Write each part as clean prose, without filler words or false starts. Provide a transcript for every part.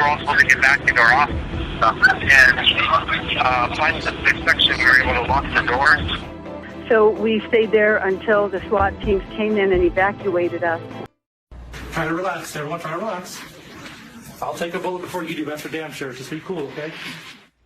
were all supposed to get back into our office and stuff. And by the section, we were able to lock the doors. So we stayed there until the SWAT teams came in and evacuated us. Try to relax, everyone. Try to relax. I'll take a bullet before you do. That's for damn sure. Just be cool, okay?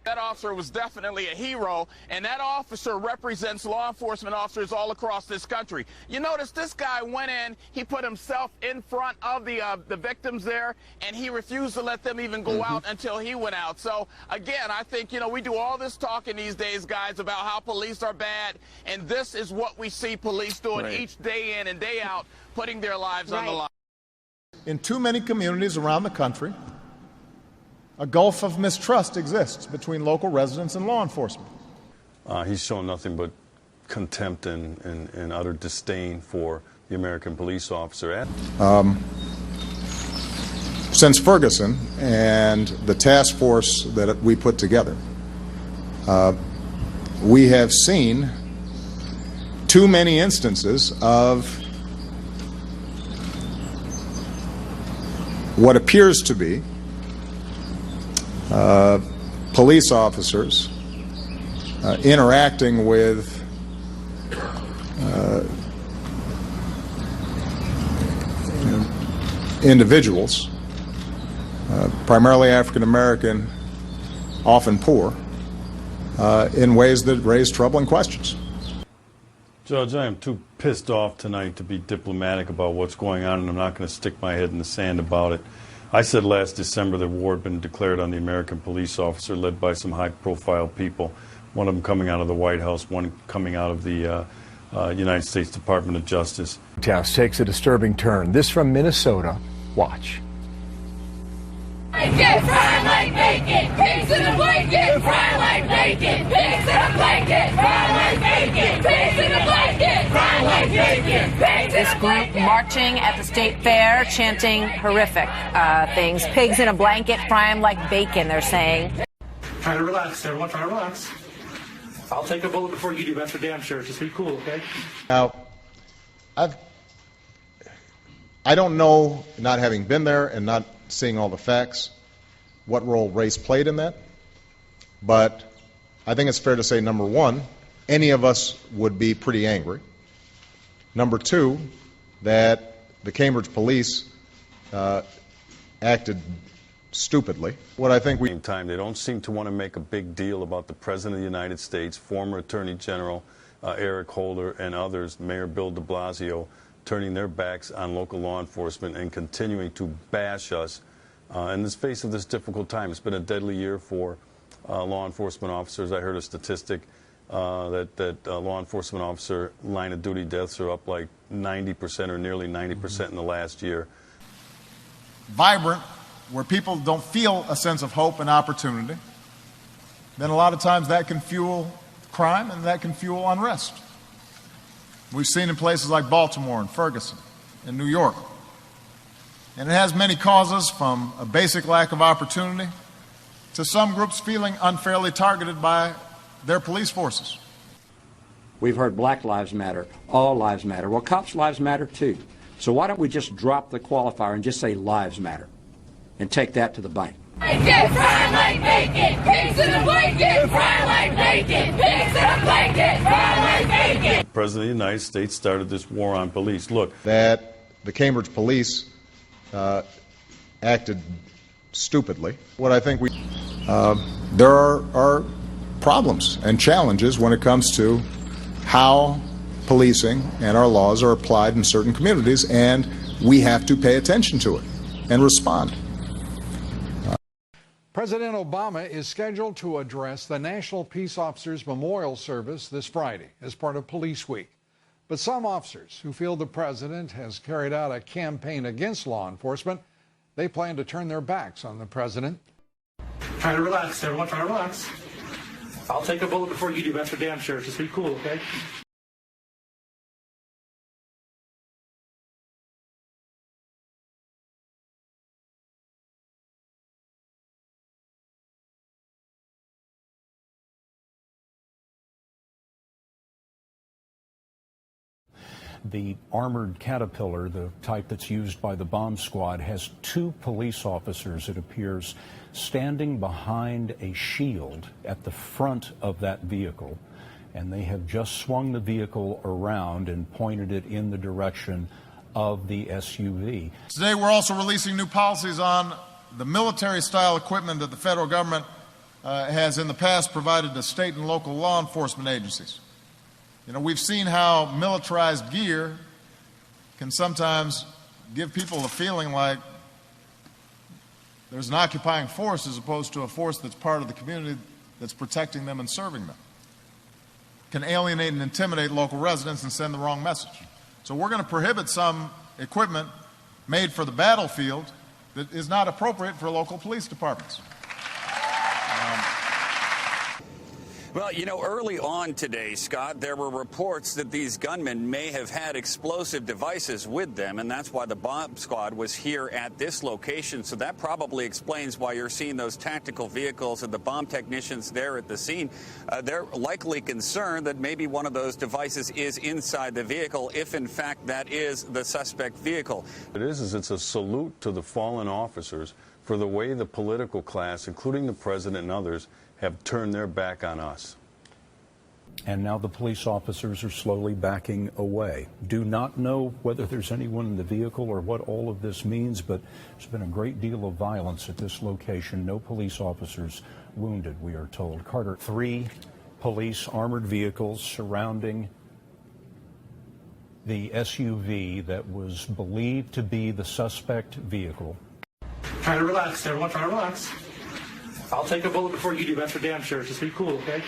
That officer was definitely a hero, and that officer represents law enforcement officers all across this country. You notice this guy went in, he put himself in front of the victims there, and he refused to let them even go out until he went out. So, again, I think, you know, we do all this talking these days, guys, about how police are bad, and this is what we see police doing each day in and day out, putting their lives on the line. In too many communities around the country, a gulf of mistrust exists between local residents and law enforcement. He's shown nothing but contempt and utter disdain for the American police officer. Since Ferguson and the task force that we put together, we have seen too many instances of what appears to be police officers interacting with individuals, primarily African American, often poor, in ways that raise troubling questions. Judge, I am too pissed off tonight to be diplomatic about what's going on, and I'm not going to stick my head in the sand about it. I said last December that war had been declared on the American police officer, led by some high-profile people, one of them coming out of the White House, one coming out of the United States Department of Justice. House takes a disturbing turn. This from Minnesota. Watch. Blanket, fry like bacon, pigs in a blanket, fry like bacon, pigs in a blanket, fry like bacon, pigs in a blanket, fry like bacon, pigs in a blanket. This group marching at the state fair, chanting horrific things. Pigs in a blanket, fry them like bacon, they're saying. Try to relax, everyone. Try to relax. I'll take a bullet before you do. That's for damn sure. Just be cool, okay? Now, I don't know, not having been there and not seeing all the facts, what role race played in that. But I think it's fair to say, number one, any of us would be pretty angry. Number two, that the Cambridge police acted stupidly. What I think we... Time, they don't seem to want to make a big deal about the President of the United States, former Attorney General Eric Holder, and others, Mayor Bill de Blasio, turning their backs on local law enforcement and continuing to bash us in the face of this difficult time. It's been a deadly year for law enforcement officers. I heard a statistic that law enforcement officer line of duty deaths are up like 90% or nearly 90% in the last year. Vibrant, where people don't feel a sense of hope and opportunity, then a lot of times that can fuel crime and that can fuel unrest. We've seen in places like Baltimore and Ferguson and New York. And it has many causes, from a basic lack of opportunity to some groups feeling unfairly targeted by their police forces. We've heard Black Lives Matter, all lives matter. Well, cops' lives matter too. So why don't we just drop the qualifier and just say lives matter and take that to the bank? Blanket, fry like bacon, pigs in a blanket, fry like bacon, pigs in a blanket, fry like bacon. The President of the United States started this war on police. Look, that the Cambridge police acted stupidly. What I think there are problems and challenges when it comes to how policing and our laws are applied in certain communities, and we have to pay attention to it and respond. President Obama is scheduled to address the National Peace Officers Memorial Service this Friday as part of Police Week. But some officers who feel the president has carried out a campaign against law enforcement, they plan to turn their backs on the president. Try to relax, everyone. Try to relax. I'll take a bullet before you do. That's for damn sure. Just be cool, okay? The armored Caterpillar, the type that's used by the bomb squad, has 2 police officers, it appears, standing behind a shield at the front of that vehicle. And they have just swung the vehicle around and pointed it in the direction of the SUV. Today, we're also releasing new policies on the military-style equipment that the federal government has in the past provided to state and local law enforcement agencies. You know, we've seen how militarized gear can sometimes give people a feeling like there's an occupying force as opposed to a force that's part of the community that's protecting them and serving them. Can alienate and intimidate local residents and send the wrong message. So we're going to prohibit some equipment made for the battlefield that is not appropriate for local police departments. Well, you know, early on today, Scott, there were reports that these gunmen may have had explosive devices with them, and that's why the bomb squad was here at this location. So that probably explains why you're seeing those tactical vehicles and the bomb technicians there at the scene. They're likely concerned that maybe one of those devices is inside the vehicle, if in fact that is the suspect vehicle. It's a salute to the fallen officers for the way the political class, including the president and others, have turned their back on us. And now the police officers are slowly backing away. Do not know whether there's anyone in the vehicle or what all of this means, but there's been a great deal of violence at this location. No police officers wounded, we are told. Carter, 3 police armored vehicles surrounding the SUV that was believed to be the suspect vehicle. Try to relax, everyone. Try to relax. I'll take a bullet before you do. That's for damn sure. Just be cool, okay?